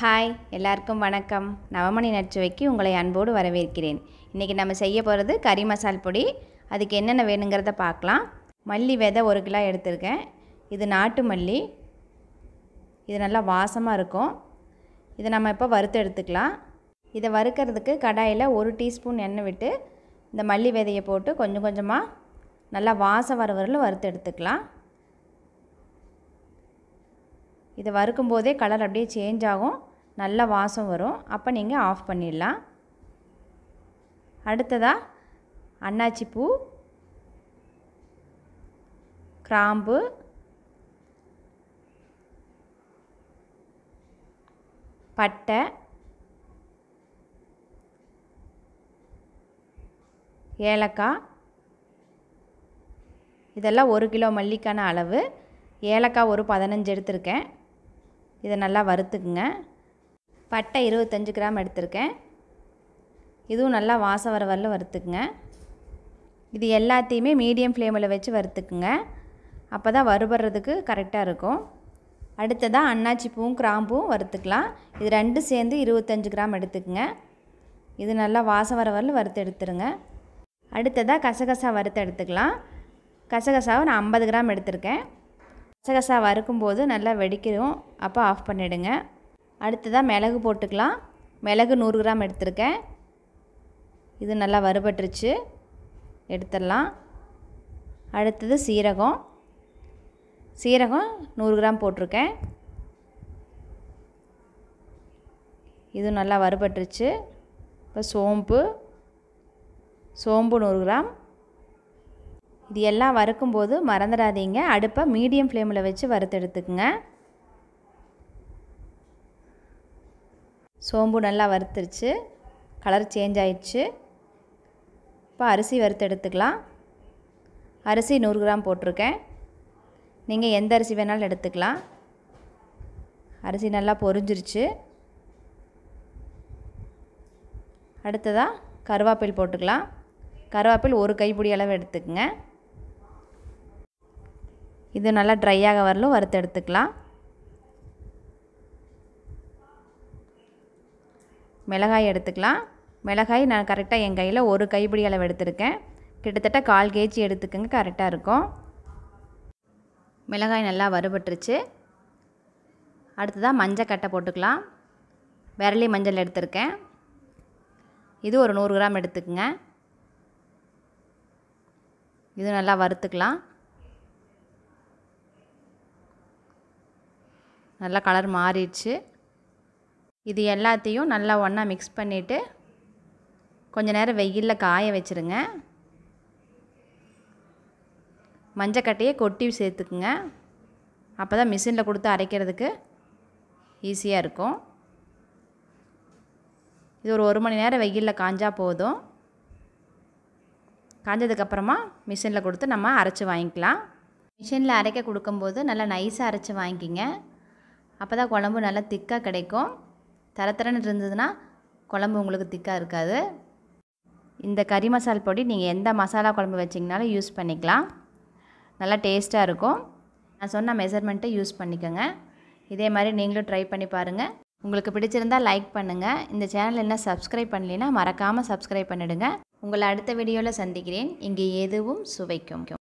Hi எல்லாருக்கும் வணக்கம். நவமணி நச்சுவைக்கு உங்களை அன்போடு வரவேற்கிறேன். இன்றைக்கி நம்ம செய்ய போகிறது கறி மசால் பொடி. அதுக்கு என்னென்ன வேணுங்கிறத பார்க்கலாம். மல்லி விதை 1 கிலோ எடுத்திருக்கேன். இது நாட்டு மல்லி. இது நல்லா வாசமாக இருக்கும். இதை நம்ம இப்போ வறுத்து எடுத்துக்கலாம். இதை வறுக்கிறதுக்கு கடாயில் 1 டீஸ்பூன் எண்ணெய் விட்டு இந்த மல்லி விதையை போட்டு கொஞ்சம் கொஞ்சமாக நல்லா வாசம் வர வரல வறுத்து எடுத்துக்கலாம். இதை வறுக்கும் போதே கலர் அப்படியே சேஞ்ச் ஆகும், நல்ல வாசம் வரும். அப்போ நீங்கள் ஆஃப் பண்ணிடலாம். அடுத்ததாக அன்னாச்சி பூ, கிராம்பு, பட்டை, ஏலக்காய், இதெல்லாம் 1 கிலோ மல்லிக்கான அளவு. ஏலக்காய் ஒரு 15 எடுத்திருக்கேன். இதை நல்லா வறுத்துக்குங்க. பட்டை 25 கிராம் எடுத்திருக்கேன். இதுவும் நல்லா வாசம் வர வரல வறுத்துக்குங்க. இது எல்லாத்தையுமே மீடியம் ஃப்ளேமில் வச்சு வறுத்துக்குங்க. அப்போ தான் வறுபடுறதுக்கு கரெக்டாக இருக்கும். அடுத்ததாக அன்னாச்சி பூவும் கிராம்பும் வறுத்துக்கலாம். இது 2 சேர்ந்து 25 கிராம் எடுத்துக்குங்க. இது நல்லா வாசம் வர வரல வறுத்து எடுத்துருங்க. அடுத்ததாக கசகசா வறுத்து எடுத்துக்கலாம். கசகசாவை நான் 50 கிராம் எடுத்திருக்கேன். கசகசா வறுக்கும்போது நல்லா வெடிக்கிறோம், அப்போ ஆஃப் பண்ணிவிடுங்க. அடுத்ததாக மிளகு போட்டுக்கலாம். மிளகு 100 கிராம் எடுத்திருக்கேன். இது நல்லா வறுபட்டுருச்சு, எடுத்துடலாம். அடுத்தது சீரகம் 100 கிராம் போட்டிருக்கேன். இது நல்லா வறுபட்டுருச்சு. இப்போ சோம்பு 100 கிராம். இது எல்லாம் வறுக்கும்போது மறந்துடாதீங்க, அடுப்பை மீடியம் ஃப்ளேமில் வச்சு வறுத்து எடுத்துக்குங்க. சோம்பு நல்லா வறுத்துருச்சு, கலர் சேஞ்ச் ஆயிடுச்சு. இப்போ அரிசி வறுத்து எடுத்துக்கலாம். அரிசி 100 கிராம் போட்டிருக்கேன். நீங்கள் எந்த அரிசி வேணாலும் எடுத்துக்கலாம். அரிசி நல்லா பொரிஞ்சிருச்சு. அடுத்ததாக கருவேப்பிலை போட்டுக்கலாம். கருவேப்பிலை 1 கைப்பிடி அளவு எடுத்துக்கங்க. இது நல்லா ட்ரையாக வரலும் வறுத்து எடுத்துக்கலாம். மிளகாய் எடுத்துக்கலாம். மிளகாய் நான் கரெக்டாக என் கையில் 1 கைப்பிடி அளவு எடுத்துருக்கேன். கிட்டத்தட்ட 1/4 கேஜி எடுத்துக்கங்க, கரெக்டாக இருக்கும். மிளகாய் நல்லா வறுபட்டுருச்சு. அடுத்ததாக மஞ்சள் கட்டை போட்டுக்கலாம். விரலி மஞ்சள் எடுத்துருக்கேன். இது ஒரு 100 கிராம் எடுத்துக்கங்க. இது நல்லா வறுத்துக்கலாம். நல்லா கலர் மாறிடுச்சு. இது எல்லாத்தையும் நல்லா ஒன்றா மிக்ஸ் பண்ணிவிட்டு கொஞ்ச நேரம் வெயிலில் காய வச்சுருங்க. மஞ்சக்கட்டையை கொட்டி சேர்த்துக்குங்க. அப்போ தான் மிஷினில் கொடுத்து அரைக்கிறதுக்கு ஈஸியாக இருக்கும். இது ஒரு 1 மணி நேரம் வெயிலில் காஞ்சால் போதும். காஞ்சதுக்கப்புறமா மிஷினில் கொடுத்து நம்ம அரைச்சி வாங்கிக்கலாம். மிஷினில் அரைக்க கொடுக்கும்போது நல்லா நைஸாக அரைச்சி வாங்கிக்கிங்க. அப்போ தான் குழம்பு நல்லா திக்காக கிடைக்கும். தரத்தரன்னு இருந்ததுன்னா குழம்பு உங்களுக்கு திக்காக இருக்காது. இந்த கறி மசால் பொடி நீங்கள் எந்த மசாலா குழம்பு வச்சிங்கனாலும் யூஸ் பண்ணிக்கலாம். நல்லா டேஸ்ட்டாக இருக்கும். நான் சொன்ன மெஷர்மெண்ட்டை யூஸ் பண்ணிக்கோங்க. இதே மாதிரி நீங்களும் ட்ரை பண்ணி பாருங்கள். உங்களுக்கு பிடிச்சிருந்தால் லைக் பண்ணுங்கள். இந்த சேனல் என்ன சப்ஸ்கிரைப் பண்ணலைன்னா மறக்காமல் சப்ஸ்கிரைப் பண்ணிவிடுங்க. உங்களை அடுத்த வீடியோவில் சந்திக்கிறேன். இங்கே எதுவும் சுவைக்கும்.